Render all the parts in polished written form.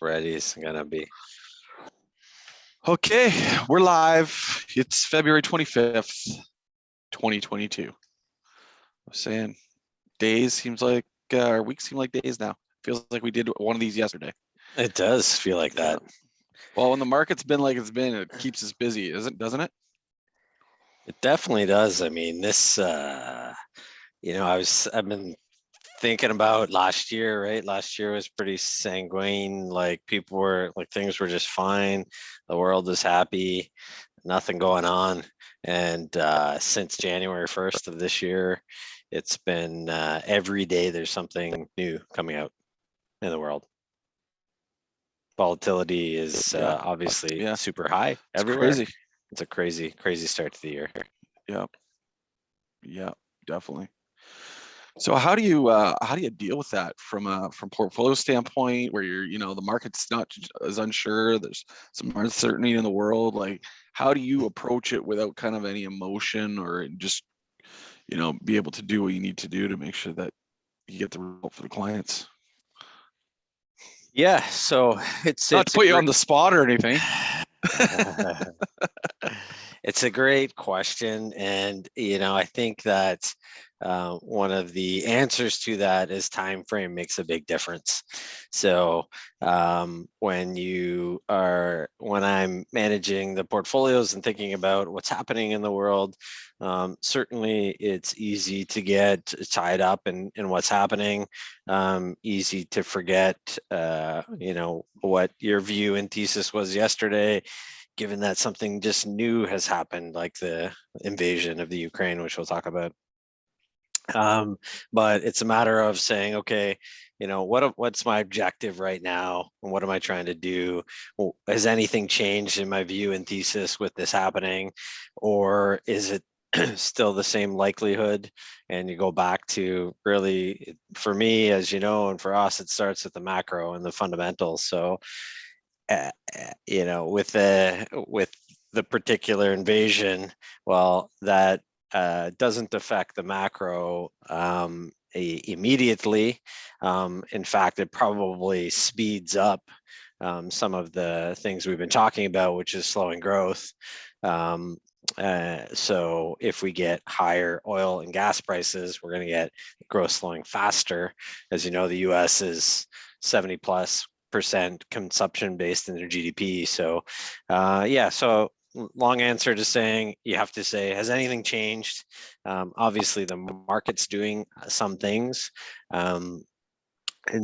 Ready's gonna be. Okay, we're live. It's February 25th, 2022. I'm saying days seems like, or weeks seem like days now. Feels like we did one of these yesterday. It does feel like that. Well, when the market's been like it's been, it keeps us busy, doesn't it? It definitely does. I mean, this, I've been thinking about last year, right? Last year was pretty sanguine. Like people were like, things were just fine. The world is happy, nothing going on. And since January 1st of this year, it's been every day there's something new coming out in the world. Volatility is obviously super high everywhere. Crazy. It's a crazy start to the year. Yeah, definitely. So how do you deal with that from portfolio standpoint, where the market's not as unsure, there's some uncertainty in the world? Like, how do you approach it without kind of any emotion, or just be able to do what you need to do to make sure that you get the result for the clients? Yeah, so it's not to put you on the spot or anything. It's a great question, and I think that one of the answers to that is time frame makes a big difference. So when I'm managing the portfolios and thinking about what's happening in the world, certainly it's easy to get tied up in what's happening, easy to forget what your view and thesis was yesterday, given that something just new has happened, like the invasion of the Ukraine, which we'll talk about. But it's a matter of saying, okay, what's my objective right now, and what am I trying to do? Has anything changed in my view and thesis with this happening, or is it still the same likelihood? And you go back to, really, for me, as you know, and for us, it starts with the macro and the fundamentals. So with the particular invasion, well, that doesn't affect the macro immediately. In fact, it probably speeds up some of the things we've been talking about, which is slowing growth. So if we get higher oil and gas prices, we're going to get growth slowing faster. As you know, the US is 70+% consumption based in their GDP. So so long answer to saying, you have to say, has anything changed? Obviously the market's doing some things. And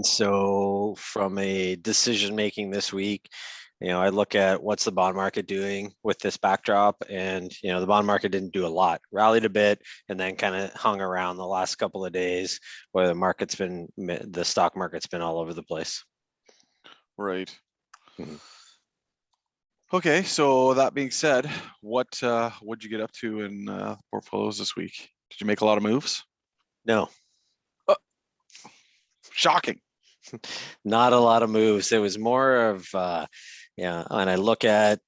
so from a decision making this week, I look at what's the bond market doing with this backdrop, and the bond market didn't do a lot, rallied a bit, and then kind of hung around the last couple of days, where the stock market's been all over the place. Right. Mm-hmm. Okay, so that being said, what'd you get up to in portfolios this week? Did you make a lot of moves? No. Shocking. Not a lot of moves. It was more of and I look at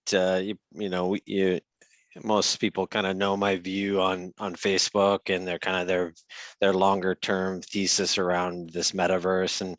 most people kind of know my view on Facebook, and they're kind of their longer term thesis around this metaverse, and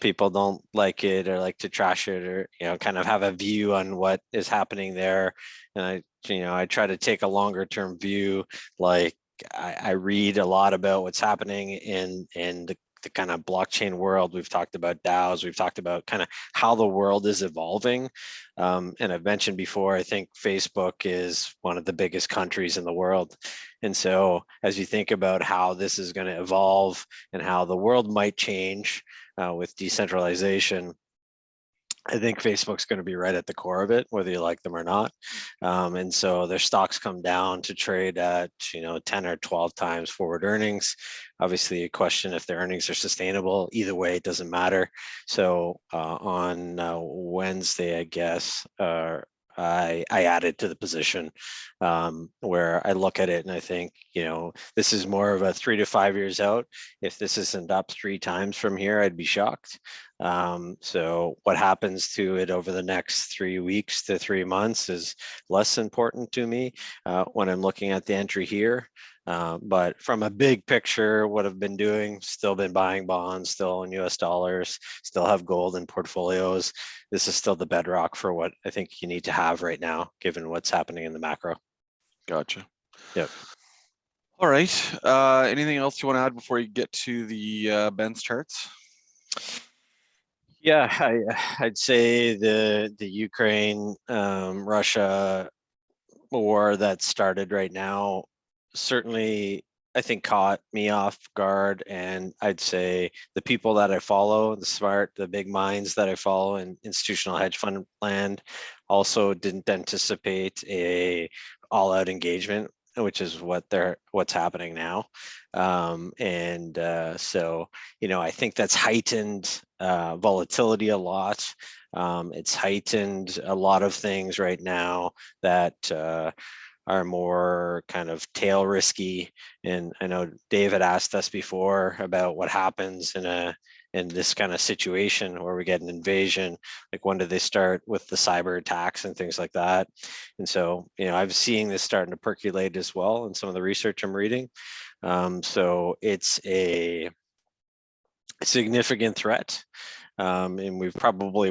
people don't like it or like to trash it, or kind of have a view on what is happening there. And I try to take a longer term view. Like I read a lot about what's happening in the kind of blockchain world. We've talked about DAOs. We've talked about kind of how the world is evolving. And I've mentioned before, I think Facebook is one of the biggest countries in the world. And so as you think about how this is going to evolve and how the world might change with decentralization, I think Facebook's going to be right at the core of it, whether you like them or not. And so their stocks come down to trade at 10 or 12 times forward earnings. Obviously, a question if their earnings are sustainable. Either way, it doesn't matter. So on Wednesday, I guess, I added to the position, where I look at it and I think, this is more of a 3 to 5 years out. If this isn't up 3 times from here, I'd be shocked. So what happens to it over the next 3 weeks to 3 months is less important to me when I'm looking at the entry here. But from a big picture, what I've been doing, still been buying bonds, still in US dollars, still have gold in portfolios. This is still the bedrock for what I think you need to have right now, given what's happening in the macro. Gotcha. Yep. All right. Anything else you want to add before you get to the Ben's charts? Yeah, I'd say the Ukraine Russia war that started right now certainly I think caught me off guard, and I'd say the people that I follow, the big minds that I follow in institutional hedge fund land, also didn't anticipate a all-out engagement, which is what's happening now. So I think that's heightened volatility a lot. It's heightened a lot of things right now that are more kind of tail risky. And I know Dave had asked us before about what happens in this kind of situation where we get an invasion, like when do they start with the cyber attacks and things like that. And so, I'm seeing this starting to percolate as well in some of the research I'm reading. So it's a significant threat. And you probably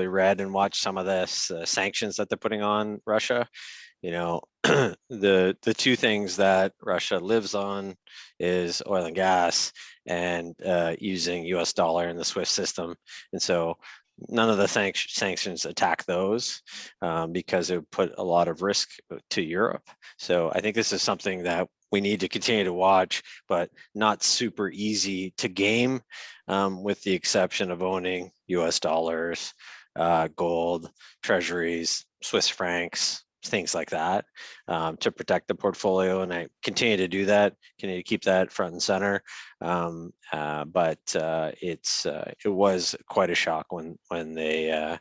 read and watched some of this sanctions that they're putting on Russia. The two things that Russia lives on is oil and gas and using US dollar in the SWIFT system. And so none of the sanctions attack those because it would put a lot of risk to Europe. So I think this is something that we need to continue to watch, but not super easy to game, with the exception of owning US dollars, gold, treasuries, Swiss francs, things like that, to protect the portfolio. And I continue to do that, continue to keep that front and center. But it was quite a shock when they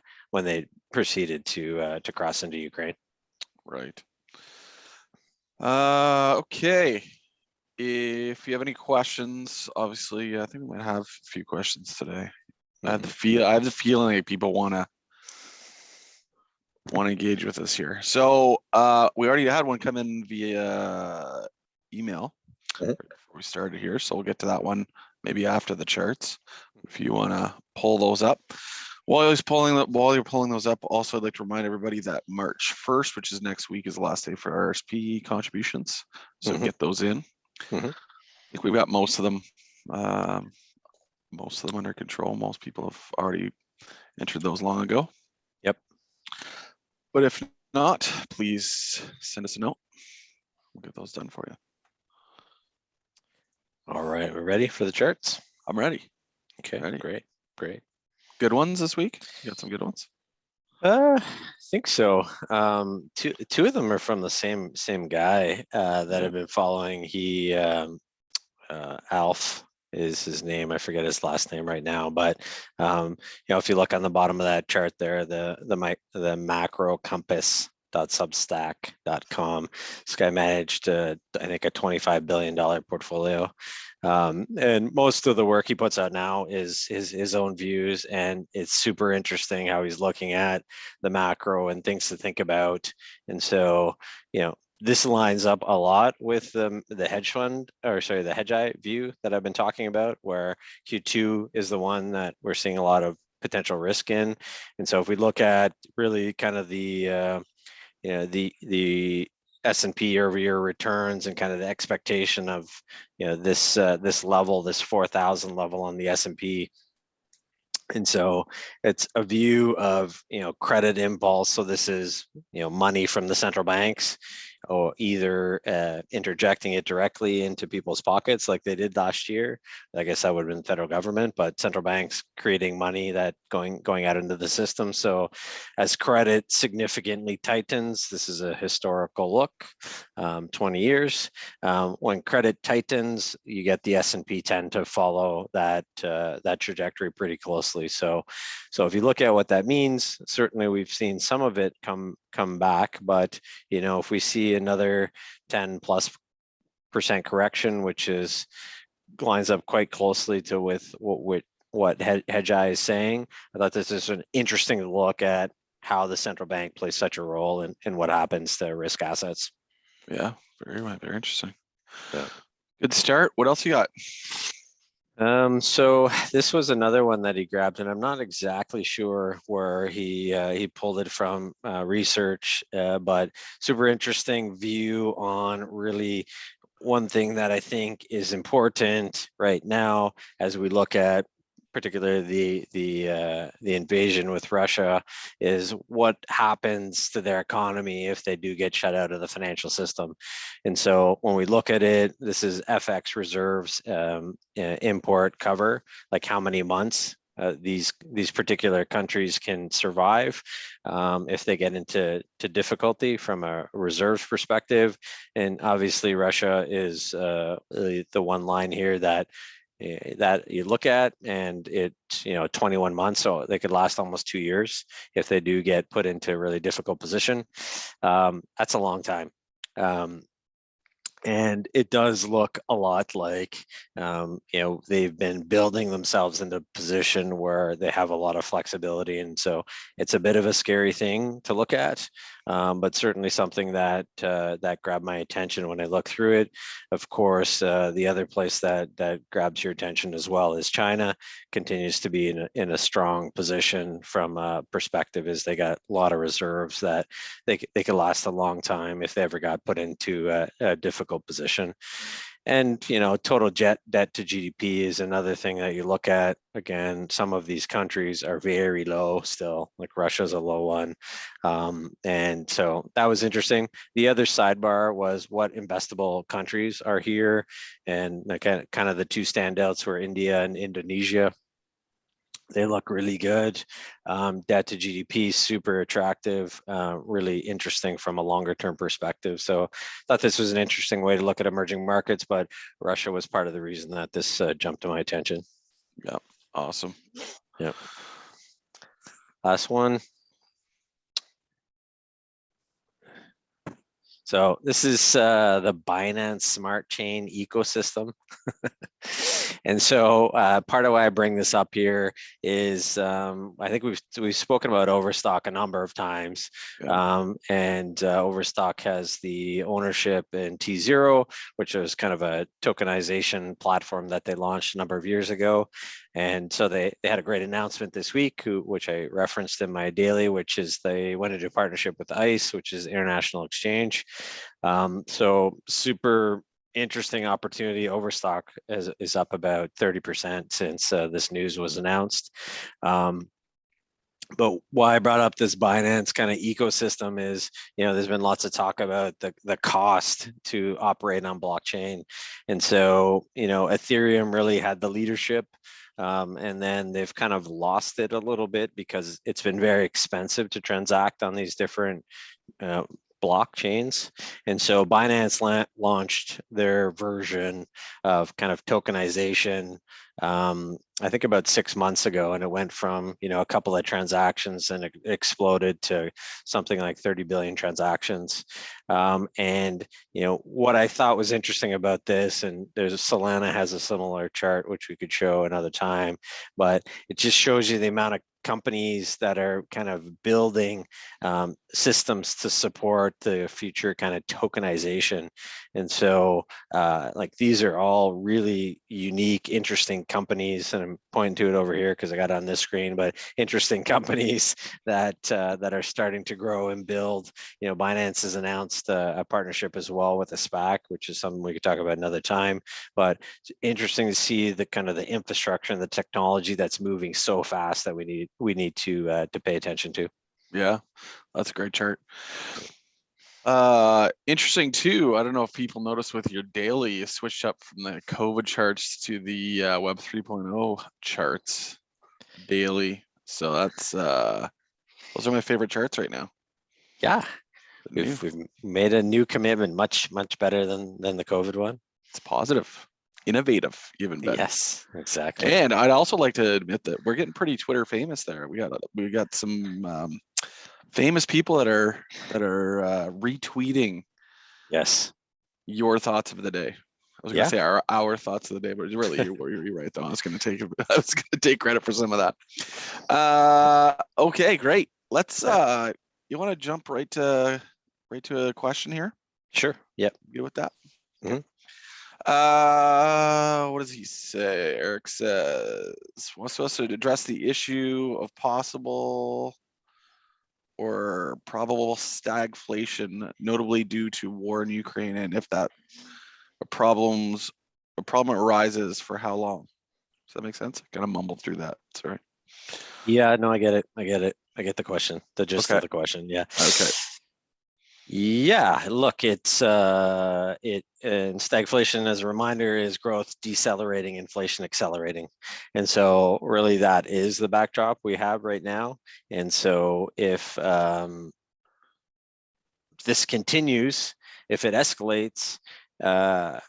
proceeded to cross into Ukraine. Right. Okay. If you have any questions, obviously, I think we might have a few questions today. I have the feeling that people want to engage with us here. So we already had one come in via email before we started here, so we'll get to that one maybe after the charts if you want to pull those up. While you're pulling those up, also I'd like to remind everybody that March 1st, which is next week, is the last day for RSP contributions. So get those in. I think we've got most of them under control. Most people have already entered those long ago. Yep. But if not, please send us a note. We'll get those done for you. All right, we're ready for the charts? I'm ready. Okay, ready. Great. Good ones this week? You got some good ones? I think so. Two of them are from the same guy that I've been following. He Alf is his name. I forget his last name right now, but if you look on the bottom of that chart there, the macro compass .substack.com. This guy managed I think a $25 billion portfolio. And most of the work he puts out now is his own views, and it's super interesting how he's looking at the macro and things to think about. And so, this lines up a lot with the hedge eye view that I've been talking about, where Q2 is the one that we're seeing a lot of potential risk in. And so if we look at really kind of the S&P year-over-year returns and kind of the expectation of this level, this 4,000 level on the S&P. And so it's a view of credit impulse. So this is money from the central banks, or either interjecting it directly into people's pockets like they did last year. I guess that would have been federal government, but central banks creating money that going out into the system. So as credit significantly tightens, this is a historical look, 20 years. When credit tightens, you get the S&P tend to follow that trajectory pretty closely. So if you look at what that means, certainly we've seen some of it come back, but if we see another 10+% correction, which lines up quite closely to with what Hedgeye is saying. I thought this is an interesting look at how the central bank plays such a role in what happens to risk assets. Yeah, very interesting. Yeah. Good start. What else you got? So this was another one that he grabbed, and I'm not exactly sure where he pulled it from research, but super interesting view on really one thing that I think is important right now as we look at particularly the invasion with Russia is what happens to their economy if they do get shut out of the financial system. And so when we look at it, this is FX reserves import cover, like how many months these particular countries can survive if they get into difficulty from a reserves perspective. And obviously, Russia is the one line here that you look at, and it's 21 months, so they could last almost 2 years if they do get put into a really difficult position. That's a long time. And it does look a lot like, they've been building themselves into a position where they have a lot of flexibility. And so it's a bit of a scary thing to look at, but certainly something that grabbed my attention when I looked through it. Of course, the other place that grabs your attention as well is China continues to be in a strong position from a perspective, is they got a lot of reserves that they could last a long time if they ever got put into a difficult position. And total debt to GDP is another thing that you look at. Again, some of these countries are very low still, like Russia's a low one. And so that was interesting. The other sidebar was what investable countries are here, and kind of the two standouts were India and Indonesia. They look really good. Debt to GDP, super attractive, really interesting from a longer term perspective. So I thought this was an interesting way to look at emerging markets, but Russia was part of the reason that this jumped to my attention. Yeah, awesome. Yeah. Last one. So this is the Binance Smart Chain ecosystem. And so part of why I bring this up here is I think we've spoken about Overstock a number of times, and Overstock has the ownership in tZERO, which was kind of a tokenization platform that they launched a number of years ago. And so they had a great announcement this week, which I referenced in my daily, which is they went into partnership with ICE, which is International Exchange. So super interesting opportunity. Overstock is up about 30% since this news was announced. But why I brought up this Binance kind of ecosystem is, there's been lots of talk about the cost to operate on blockchain. And so, Ethereum really had the leadership. And then they've kind of lost it a little bit because it's been very expensive to transact on these different blockchains. And so Binance launched their version of kind of tokenization, I think about 6 months ago, and it went from a couple of transactions and it exploded to something like 30 billion transactions. And what I thought was interesting about this, and Solana has a similar chart which we could show another time, but it just shows you the amount of companies that are kind of building systems to support the future kind of tokenization. And so like these are all really unique, interesting companies, and I'm pointing to it over here because I got it on this screen, but interesting companies that are starting to grow and build. Binance has announced a partnership as well with a SPAC, which is something we could talk about another time, but it's interesting to see the kind of the infrastructure and the technology that's moving so fast that we need to pay attention to. Yeah, that's a great chart. Interesting too. I don't know if people noticed with your daily, you switched up from the COVID charts to the Web 3.0 charts daily. So that's those are my favorite charts right now. Yeah, we've made a new commitment, much better than the COVID one. It's positive, innovative, even better. Yes, exactly. And I'd also like to admit that we're getting pretty Twitter famous there. We got some famous people that are retweeting yes your thoughts of the day. was gonna Yeah, say our thoughts of the day, but really you're right though. I was gonna take credit for some of that. Okay, great. Let's you want to jump right to a question here? sure. Yep. Good with that? Okay. Mhm. What does he say? Eric says, wants us to address the issue of possible or probable stagflation, notably due to war in Ukraine, and if that a problem arises, for how long? Does that make sense? I kind of mumbled through that. Sorry. Yeah, no, I get it. I get it. I get the question, the gist Okay. of the question. Yeah. Okay. Yeah, look, it's and stagflation, as a reminder, is growth decelerating, inflation accelerating. And so really that is the backdrop we have right now. And so if this continues, if it escalates, uh,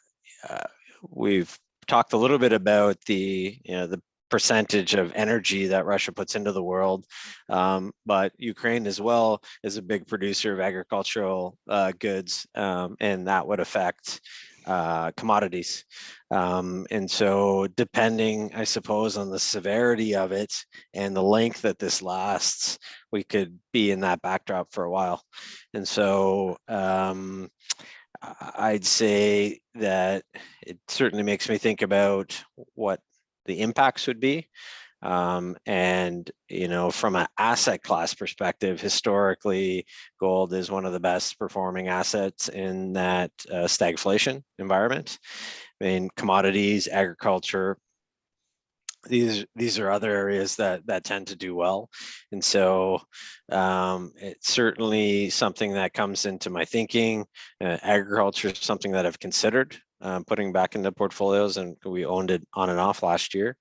we've talked a little bit about the percentage of energy that Russia puts into the world, but Ukraine as well is a big producer of agricultural goods, and that would affect commodities. And so depending, I suppose, on the severity of it and the length that this lasts, we could be in that backdrop for a while. And so I'd say that it certainly makes me think about what the impacts would be. And, from an asset class perspective, historically, gold is one of the best performing assets in that stagflation environment. I mean, commodities, agriculture, these are other areas that tend to do well. And so it's certainly something that comes into my thinking. Agriculture is something that I've considered putting back into portfolios, and we owned it on and off last year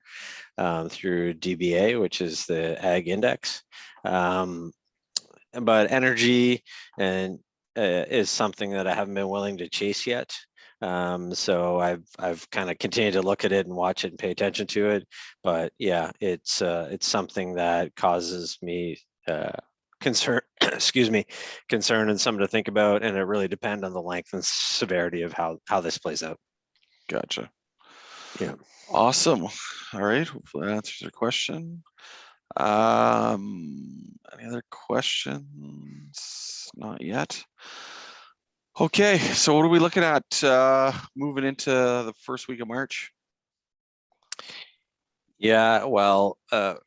through DBA, which is the ag index. But energy and is something that I haven't been willing to chase yet. So I've kind of continued to look at it and watch it and pay attention to it. But yeah, it's something that causes me concern, excuse me, concern and something to think about. And it really depends on the length and severity of how this plays out. Gotcha. Yeah. Awesome. All right. Hopefully that answers your question. Any other questions? Not yet. Okay, so what are we looking at moving into the first week of March? Yeah, well,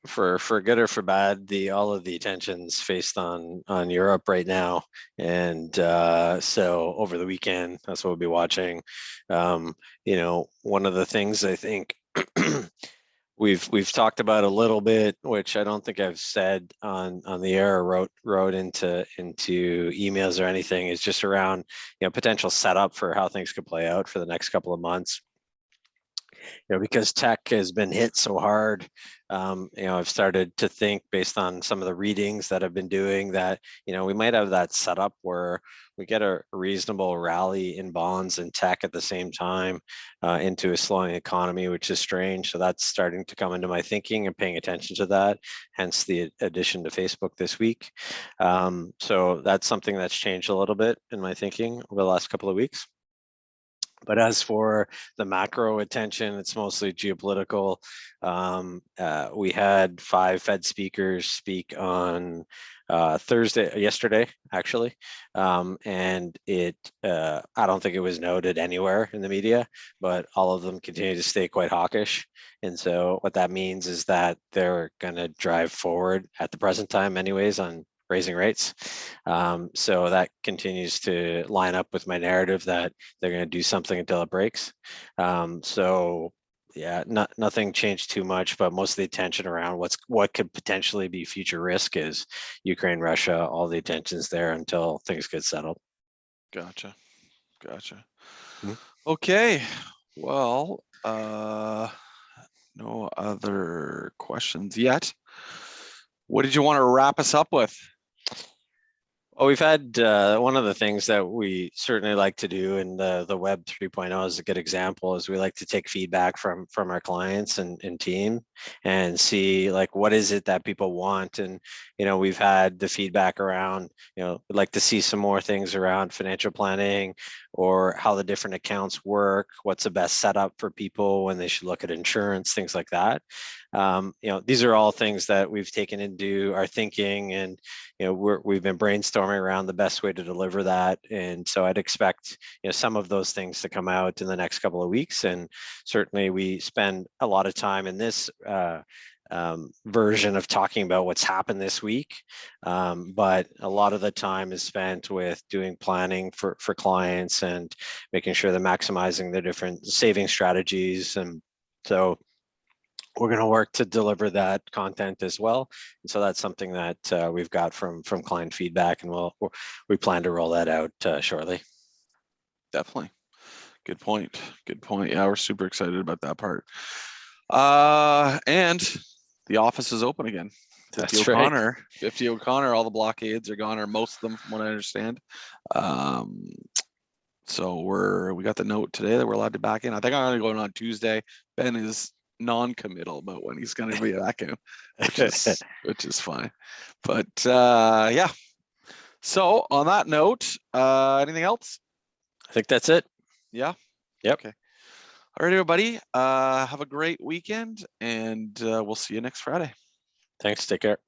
for good or for bad, all of the attention's faced on Europe right now, and so over the weekend, that's what we'll be watching. One of the things I think we've talked about a little bit, which I don't think I've said on the air or wrote into emails or anything, is just around potential setup for how things could play out for the next couple of months. Because tech has been hit so hard, I've started to think, based on some of the readings that I've been doing, that we might have that setup where we get a reasonable rally in bonds and tech at the same time into a slowing economy, which is strange. So that's starting to come into my thinking and paying attention to that, hence the addition to Facebook this week. So that's something that's changed a little bit in my thinking over the last couple of weeks. But as for the macro attention, it's mostly geopolitical. We had 5 Fed speakers speak on yesterday, actually. And I don't think it was noted anywhere in the media, but all of them continue to stay quite hawkish. And so what that means is that they're going to drive forward at the present time anyways on raising rates. So that continues to line up with my narrative that they're going to do something until it breaks. So yeah, nothing changed too much, but most of the attention around what could potentially be future risk is Ukraine, Russia. All the attention's there until things get settled. Gotcha. Hmm. Okay. Well, no other questions yet. What did you want to wrap us up with? Well, we've had one of the things that we certainly like to do, and the Web 3.0 is a good example, is we like to take feedback from our clients and team and see like what is it that people want. And we've had the feedback around, we'd like to see some more things around financial planning or how the different accounts work, what's the best setup for people when they should look at insurance, things like that. These are all things that we've taken into our thinking, and we've been brainstorming around the best way to deliver that. And so I'd expect some of those things to come out in the next couple of weeks. And certainly we spend a lot of time in this version of talking about what's happened this week, but a lot of the time is spent with doing planning for clients and making sure they're maximizing their different saving strategies. And so we're going to work to deliver that content as well. And so that's something that we've got from client feedback, and we plan to roll that out shortly. Definitely. Good point. Good point. Yeah, we're super excited about that part. And the office is open again. 50 That's O'Connor, right. 50 O'Connor, all the blockades are gone, or most of them, from what I understand. So we got the note today that we're allowed to back in. I think I'm going on Tuesday. Ben is non-committal about when he's going to be back in, which is fine. But yeah. So on that note, anything else? I think that's it. Yeah. Yep. Okay. All right, everybody. Have a great weekend, and we'll see you next Friday. Thanks. Take care.